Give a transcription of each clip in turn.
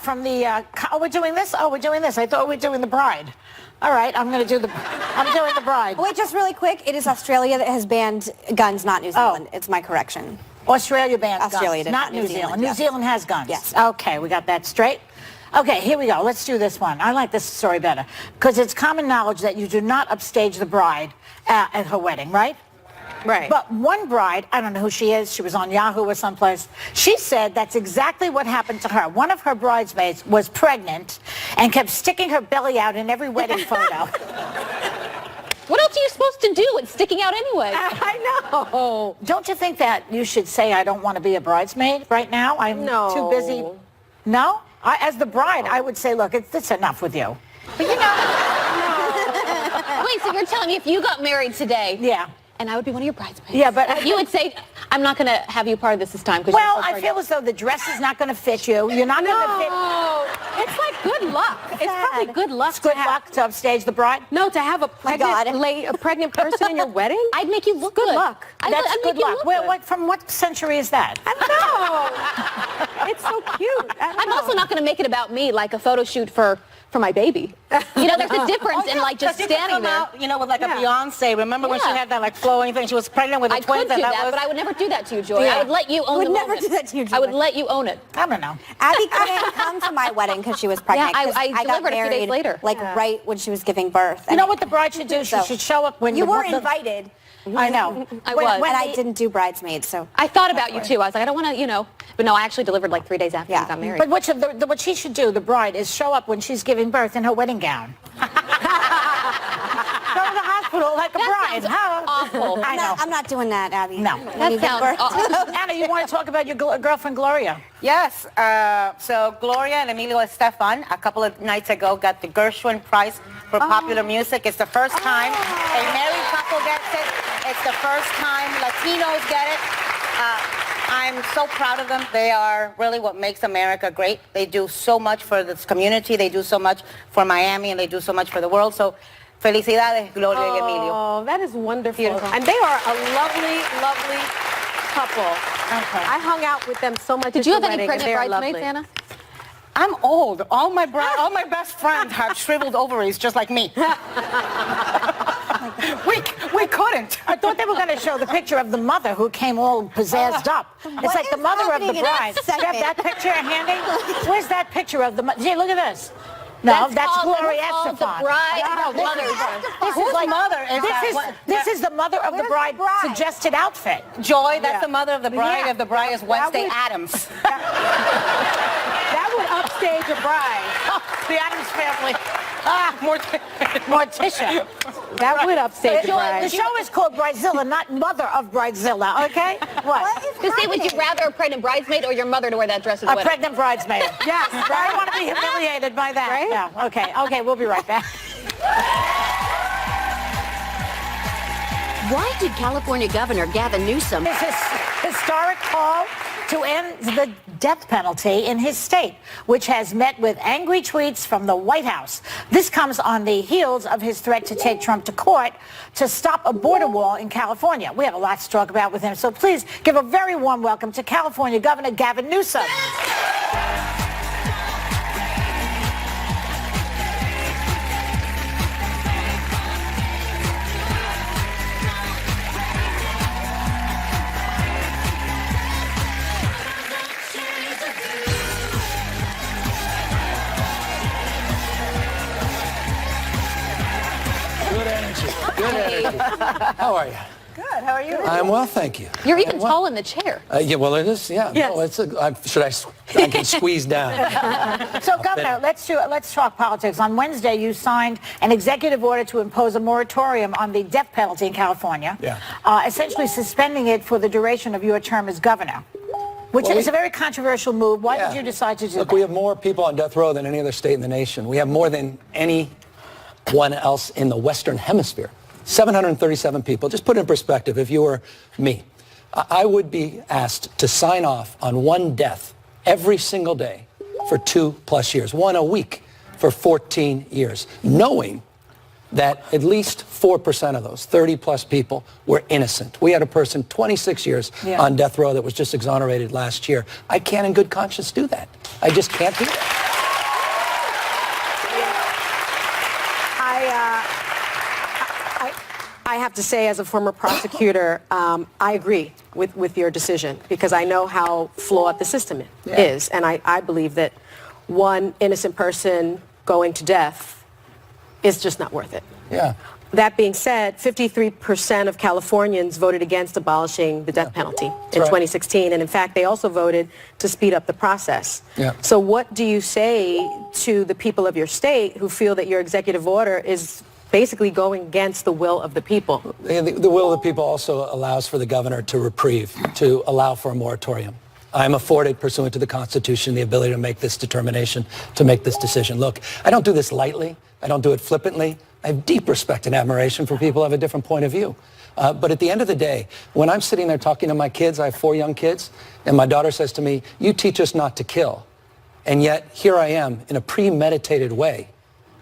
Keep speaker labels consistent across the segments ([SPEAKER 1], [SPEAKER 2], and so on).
[SPEAKER 1] from the, oh, we're doing this? Oh, we're doing this. I thought we were doing the bride. All right, I'm doing the bride.
[SPEAKER 2] Wait, just really quick. It is Australia that has banned guns, not New Zealand. It's my correction.
[SPEAKER 1] Australia bans
[SPEAKER 2] Australia
[SPEAKER 1] guns, not New Zealand.
[SPEAKER 2] Yes.
[SPEAKER 1] New Zealand has guns.
[SPEAKER 2] Yes.
[SPEAKER 1] Okay, we got that straight. Okay, here we go. Let's do this one. I like this story better because it's common knowledge that you do not upstage the bride at her wedding, right?
[SPEAKER 2] Right.
[SPEAKER 1] But one bride, I don't know who she is, she was on Yahoo or someplace, she said that's exactly what happened to her. One of her bridesmaids was pregnant and kept sticking her belly out in every wedding photo.
[SPEAKER 3] What else are you supposed to do? It's sticking out anyway.
[SPEAKER 1] I know. Don't you think that you should say, I don't want to be a bridesmaid right now? I'm too busy. No? As the bride, I would say, look, it's enough with you. But you know.
[SPEAKER 3] Wait, so you're telling me if you got married today,
[SPEAKER 1] Yeah.
[SPEAKER 3] and I would be one of your bridesmaids.
[SPEAKER 1] Yeah, but
[SPEAKER 3] you would say, I'm not going to have you part of this time.
[SPEAKER 1] Well, I feel as though the dress is not going to fit you. You're not going to fit.
[SPEAKER 4] It's like good luck. It's probably good luck.
[SPEAKER 1] It's good luck to upstage the bride.
[SPEAKER 4] No, to have a pregnant person in your wedding.
[SPEAKER 3] I'd make you look
[SPEAKER 4] good.
[SPEAKER 3] Good
[SPEAKER 4] Luck.
[SPEAKER 1] That's good luck. From what century is that?
[SPEAKER 4] I don't know. It's so cute.
[SPEAKER 3] I'm also not going to make it about me, like a photo shoot for my baby. You know, there's a difference in like just standing there.
[SPEAKER 5] Out, you know, with like a Beyonce. Remember when she had that like flowing thing? She was pregnant with a
[SPEAKER 3] I
[SPEAKER 5] twins.
[SPEAKER 3] could do that, but I would never do that to you, Joy.
[SPEAKER 1] Yeah.
[SPEAKER 3] I would let you own
[SPEAKER 2] would
[SPEAKER 3] the
[SPEAKER 2] never
[SPEAKER 3] moment.
[SPEAKER 2] do that to you, Joy.
[SPEAKER 3] I would let you own it.
[SPEAKER 1] I don't know.
[SPEAKER 2] Abby couldn't come to my wedding because she was pregnant.
[SPEAKER 3] Yeah,
[SPEAKER 2] 'cause
[SPEAKER 3] I
[SPEAKER 2] got
[SPEAKER 3] delivered a few days
[SPEAKER 2] married,
[SPEAKER 3] later.
[SPEAKER 2] like right when she was giving birth.
[SPEAKER 1] You know what the bride should do? She should show up when
[SPEAKER 2] you
[SPEAKER 1] the
[SPEAKER 2] were invited.
[SPEAKER 1] I know.
[SPEAKER 3] I was.
[SPEAKER 2] And I didn't do bridesmaids, so.
[SPEAKER 3] I thought about you too. I was like, I don't want to, you know. But no, I actually delivered like 3 days after we got married.
[SPEAKER 1] But what she should do, the bride, is show up when she's giving birth in her wedding gown. Go to the hospital like a bride.
[SPEAKER 3] Sounds awful.
[SPEAKER 1] I know.
[SPEAKER 2] I'm not doing that, Abby.
[SPEAKER 1] No.
[SPEAKER 2] When you give birth.
[SPEAKER 1] Anna, you want to talk about your girlfriend Gloria?
[SPEAKER 5] Yes. So Gloria and Emilio Estefan, a couple of nights ago, got the Gershwin Prize for Popular Music. It's the first time a married couple gets it. It's the first time Latinos get it. I'm so proud of them. They are really what makes America great. They do so much for this community. They do so much for Miami, and they do so much for the world. So, felicidades, Gloria y Emilio.
[SPEAKER 4] Oh, that is wonderful.
[SPEAKER 5] Beautiful.
[SPEAKER 4] And they are a lovely, lovely couple.
[SPEAKER 1] Okay.
[SPEAKER 4] I hung out with them so much.
[SPEAKER 3] Did you have any
[SPEAKER 4] wedding, and
[SPEAKER 3] pregnant
[SPEAKER 4] they are
[SPEAKER 3] bridesmaids,
[SPEAKER 4] lovely.
[SPEAKER 3] Anna?
[SPEAKER 5] I'm old. All my best friends have shriveled ovaries just like me. we couldn't.
[SPEAKER 1] I thought they were going to show the picture of the mother who came all pizzazzed up. It's like the mother of the bride. Do you have that picture handy? Where's that picture of the mother? Gee, look at this. No, that's Gloria
[SPEAKER 3] called the
[SPEAKER 1] Estefan.
[SPEAKER 3] bride.
[SPEAKER 1] No,
[SPEAKER 3] No,
[SPEAKER 1] this is
[SPEAKER 5] Whose
[SPEAKER 1] like
[SPEAKER 5] mother is that?
[SPEAKER 1] This is the mother of the bride suggested outfit.
[SPEAKER 5] Joy, that's the mother of the bride.
[SPEAKER 1] Yeah.
[SPEAKER 5] Of the bride is Wednesday Addams.
[SPEAKER 4] That would upstage a bride.
[SPEAKER 1] The Addams family.
[SPEAKER 5] Morticia.
[SPEAKER 4] That would upstage a
[SPEAKER 1] The
[SPEAKER 4] bride.
[SPEAKER 1] show is called Bridezilla, not Mother of Bridezilla, okay? What?
[SPEAKER 3] To say, would you rather a pregnant bridesmaid or your mother to wear that dress at the
[SPEAKER 1] A
[SPEAKER 3] wedding?
[SPEAKER 1] pregnant bridesmaid.
[SPEAKER 4] Yes,
[SPEAKER 1] I
[SPEAKER 4] right?
[SPEAKER 1] don't want to be humiliated by that.
[SPEAKER 4] Right?
[SPEAKER 1] Yeah, okay. Okay, we'll be right back.
[SPEAKER 6] Why did California Governor Gavin Newsom
[SPEAKER 1] This is historic call to end the death penalty in his state, which has met with angry tweets from the White House. This comes on the heels of his threat to take Trump to court to stop a border wall in California. We have a lot to talk about with him, so please give a very warm welcome to California Governor Gavin Newsom.
[SPEAKER 7] Good energy. Good energy. How are you?
[SPEAKER 2] Good. How are you?
[SPEAKER 7] I'm well, thank you.
[SPEAKER 3] You're even tall in the chair.
[SPEAKER 7] Yeah, well, it is. Yeah.
[SPEAKER 1] Yes.
[SPEAKER 7] No, it's I can squeeze down.
[SPEAKER 1] So, Governor, let's talk politics. On Wednesday, you signed an executive order to impose a moratorium on the death penalty in California, essentially suspending it for the duration of your term as governor, which is a very controversial move. Why did you decide to do
[SPEAKER 7] Look,
[SPEAKER 1] that?
[SPEAKER 7] we have more people on death row than any other state in the nation. We have more than anyone else in the Western Hemisphere. 737 people. Just put it in perspective, if you were me, I would be asked to sign off on one death every single day for 2+ years, one a week for 14 years, knowing that at least 4% of those 30+ people were innocent. We had a person 26 years on death row that was just exonerated last year. I can't in good conscience do that. I just can't do that.
[SPEAKER 8] I have to say, as a former prosecutor, I agree with your decision because I know how flawed the system is. And I believe that one innocent person going to death is just not worth it.
[SPEAKER 7] Yeah.
[SPEAKER 8] That being said, 53% of Californians voted against abolishing the death penalty in 2016. And in fact, they also voted to speed up the process.
[SPEAKER 7] Yeah.
[SPEAKER 8] So what do you say to the people of your state who feel that your executive order is basically going against the will of the people?
[SPEAKER 7] The will of the people also allows for the governor to reprieve, to allow for a moratorium. I'm afforded, pursuant to the Constitution, the ability to make this determination, to make this decision. Look, I don't do this lightly. I don't do it flippantly. I have deep respect and admiration for people who have a different point of view. But at the end of the day, when I'm sitting there talking to my kids, I have 4 young kids, and my daughter says to me, you teach us not to kill. And yet, here I am, in a premeditated way,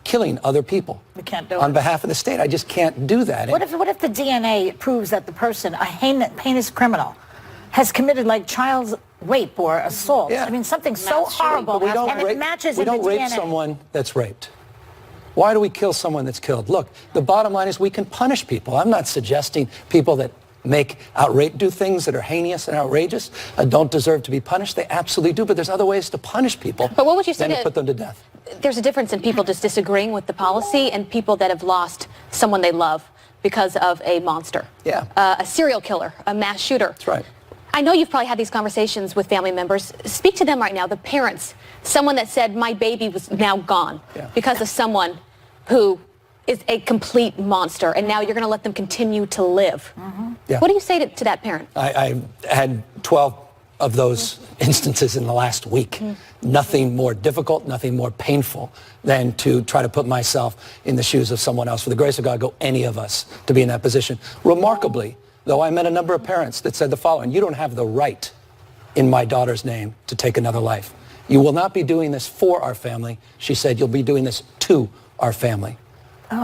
[SPEAKER 7] killing other people.
[SPEAKER 1] We can't do it.
[SPEAKER 7] On behalf of the state. I just can't do that.
[SPEAKER 1] What if the DNA proves that the person, a heinous criminal, has committed like child rape or assault?
[SPEAKER 7] Yeah.
[SPEAKER 1] I mean, something so horrible, and it matches in the DNA.
[SPEAKER 7] We don't rape someone that's raped. Why do we kill someone that's killed? Look, the bottom line is we can punish people. I'm not suggesting people that do things that are heinous and outrageous don't deserve to be punished. They absolutely do, but there's other ways to punish people
[SPEAKER 3] But what would you say
[SPEAKER 7] than to put them to death.
[SPEAKER 3] There's a difference in people just disagreeing with the policy and people that have lost someone they love because of a monster.
[SPEAKER 7] Yeah.
[SPEAKER 3] A serial killer, a mass shooter.
[SPEAKER 7] That's right.
[SPEAKER 3] I know you've probably had these conversations with family members. Speak to them right now, the parents, someone that said, my baby was now gone because of someone who is a complete monster, and now you're going to let them continue to live.
[SPEAKER 7] Yeah.
[SPEAKER 3] What do you say to that parent?
[SPEAKER 7] I had 12 of those instances in the last week. Nothing more difficult, nothing more painful than to try to put myself in the shoes of someone else. For the grace of God, go any of us to be in that position. Remarkably, though, I met a number of parents that said the following: you don't have the right in my daughter's name to take another life. You will not be doing this for our family. She said, you'll be doing this to our family.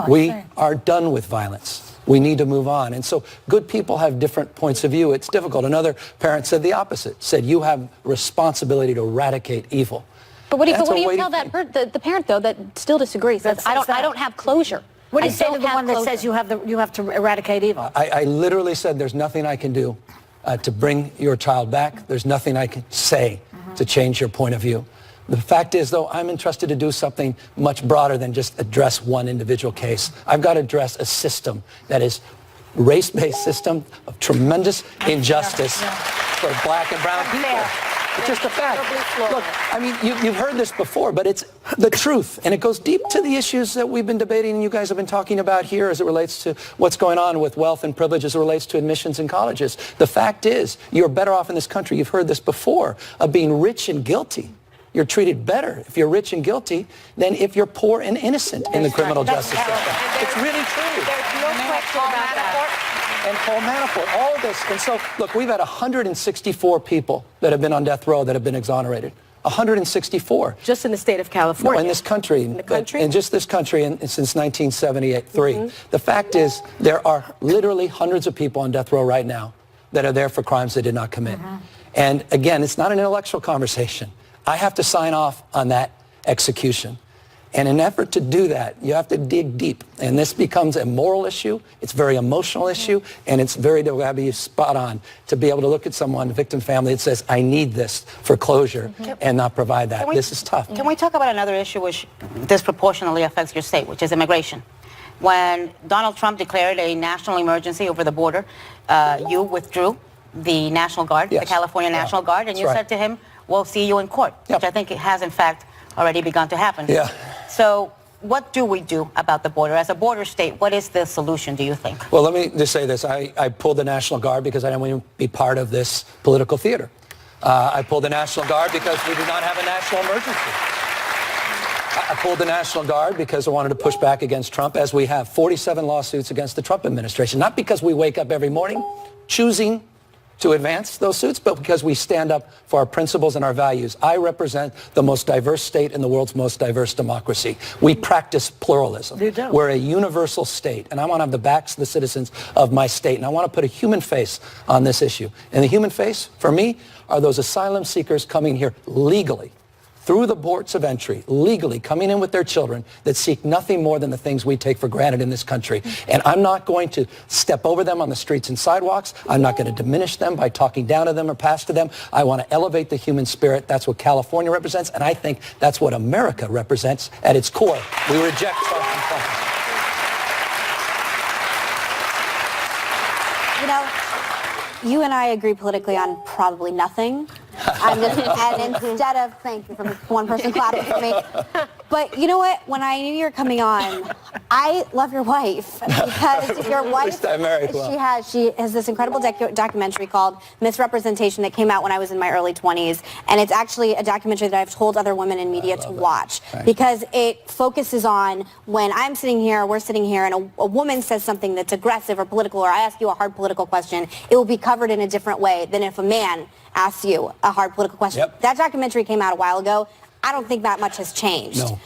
[SPEAKER 7] We are done with violence. We need to move on. And so good people have different points of view. It's difficult. Another parent said the opposite, said you have responsibility to eradicate evil.
[SPEAKER 3] But what do you tell the parent, though, that still disagrees? Says, I don't have closure.
[SPEAKER 1] What do you say to the one that says you have to eradicate evil?
[SPEAKER 7] I literally said there's nothing I can do to bring your child back. There's nothing I can say to change your point of view. The fact is, though, I'm entrusted to do something much broader than just address one individual case. I've got to address a system that is race-based system of tremendous injustice for black and brown people. It's just a fact. Look, I mean, you've heard this before, but it's the truth. And it goes deep to the issues that we've been debating and you guys have been talking about here as it relates to what's going on with wealth and privilege as it relates to admissions in colleges. The fact is, you're better off in this country, you've heard this before, of being rich and guilty. You're treated better if you're rich and guilty than if you're poor and innocent in the criminal justice system. It's really true.
[SPEAKER 4] There's no question about that.
[SPEAKER 7] And Paul Manafort, all of this. And so, look, we've had 164 people that have been on death row that have been exonerated. 164.
[SPEAKER 8] Just in the state of California.
[SPEAKER 7] No, in this country.
[SPEAKER 8] In the country?
[SPEAKER 7] In just this country since 1973. The fact is, there are literally hundreds of people on death row right now that are there for crimes they did not commit. And again, it's not an intellectual conversation. I have to sign off on that execution. And in an effort to do that, you have to dig deep. And this becomes a moral issue. It's a very emotional issue. And it's very, to be spot on to be able to look at someone, victim family, that says, I need this for closure and not provide that. This is tough.
[SPEAKER 5] Can we talk about another issue which disproportionately affects your state, which is immigration? When Donald Trump declared a national emergency over the border, you withdrew the National Guard, the California National Guard, and you said to him, we'll see you in court, which I think it has, in fact, already begun to happen. So what do we do about the border? As a border state, what is the solution, do you think?
[SPEAKER 7] Well, let me just say this. I pulled the National Guard because I didn't want to be part of this political theater. I pulled the National Guard because we do not have a national emergency. I pulled the National Guard because I wanted to push back against Trump, as we have 47 lawsuits against the Trump administration. Not because we wake up every morning choosing to advance those suits, but because we stand up for our principles and our values. I represent the most diverse state in the world's most diverse democracy. We practice pluralism.
[SPEAKER 1] You do.
[SPEAKER 7] We're a universal state, and I want to have the backs of the citizens of my state, and I want to put a human face on this issue. And the human face, for me, are those asylum seekers coming here legally through the ports of entry, legally coming in with their children, that seek nothing more than the things we take for granted in this country. And I'm not going to step over them on the streets and sidewalks. I'm not going to diminish them by talking down to them or past to them. I want to elevate the human spirit. That's what California represents, and I think that's what America represents at its core. We reject self-confidence.
[SPEAKER 2] You know, you and I agree politically on probably nothing. And instead of, thank you for one person clapping for me. But you know what? When I knew you were coming on, I love your wife because your wife, she has this incredible documentary called Misrepresentation that came out when I was in my early 20s, and it's actually a documentary that I've told other women in media to watch because it focuses on when I'm sitting here, we're sitting here, and a woman says something that's aggressive or political, or I ask you a hard political question, it will be covered in a different way than if a man asks you a hard political question.
[SPEAKER 7] Yep.
[SPEAKER 2] That documentary came out a while ago. I don't think that much has changed.
[SPEAKER 7] No.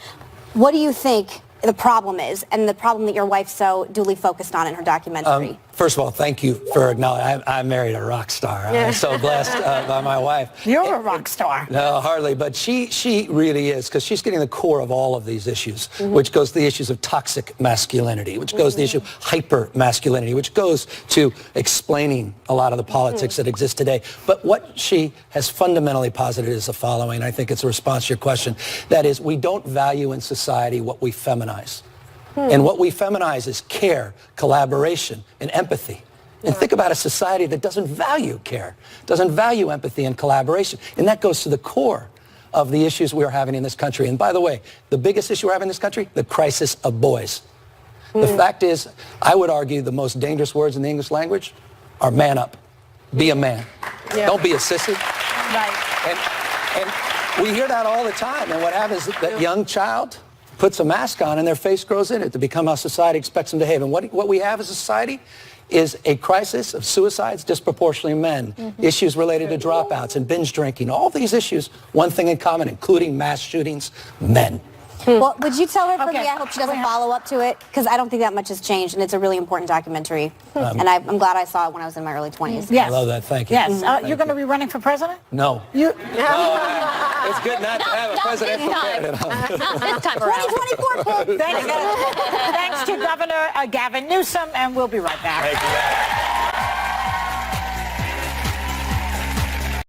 [SPEAKER 2] What do you think the problem is, and the problem that your wife so duly focused on in her documentary?
[SPEAKER 7] First of all, thank you for acknowledging. I married a rock star. I'm so blessed by my wife.
[SPEAKER 1] You're a rock star.
[SPEAKER 7] No, hardly, but she really is, because she's getting the core of all of these issues, which goes to the issues of toxic masculinity, which goes to the issue of hyper masculinity, which goes to explaining a lot of the politics that exist today. But what she has fundamentally posited is the following. I think it's a response to your question. That is, we don't value in society what we feminize. And what we feminize is care, collaboration, and empathy. And think about a society that doesn't value care, doesn't value empathy and collaboration. And that goes to the core of the issues we're having in this country. And by the way, the biggest issue we're having in this country, the crisis of boys. The fact is, I would argue the most dangerous words in the English language are man up, be a man. Don't be a sissy.
[SPEAKER 1] Right.
[SPEAKER 7] And we hear that all the time. And what happens is that young child puts a mask on and their face grows in it to become how society expects them to behave. And what we have as a society is a crisis of suicides, disproportionately men, issues related to dropouts and binge drinking, all these issues, one thing in common, including mass shootings, men.
[SPEAKER 2] Well, would you tell her for
[SPEAKER 1] Okay.
[SPEAKER 2] me? I hope she doesn't follow up to it, because I don't think that much has changed, and it's a really important documentary. And I'm glad I saw it when I was in my early 20s.
[SPEAKER 1] Yes.
[SPEAKER 7] I love that. Thank you.
[SPEAKER 1] Yes. You're going to be running for president?
[SPEAKER 7] No.
[SPEAKER 1] You.
[SPEAKER 7] It's good not to have a presidential candidate.
[SPEAKER 3] Not this time around.
[SPEAKER 2] 2024 pick.
[SPEAKER 1] Thanks to Governor Gavin Newsom, and we'll be right back.
[SPEAKER 7] Thank you.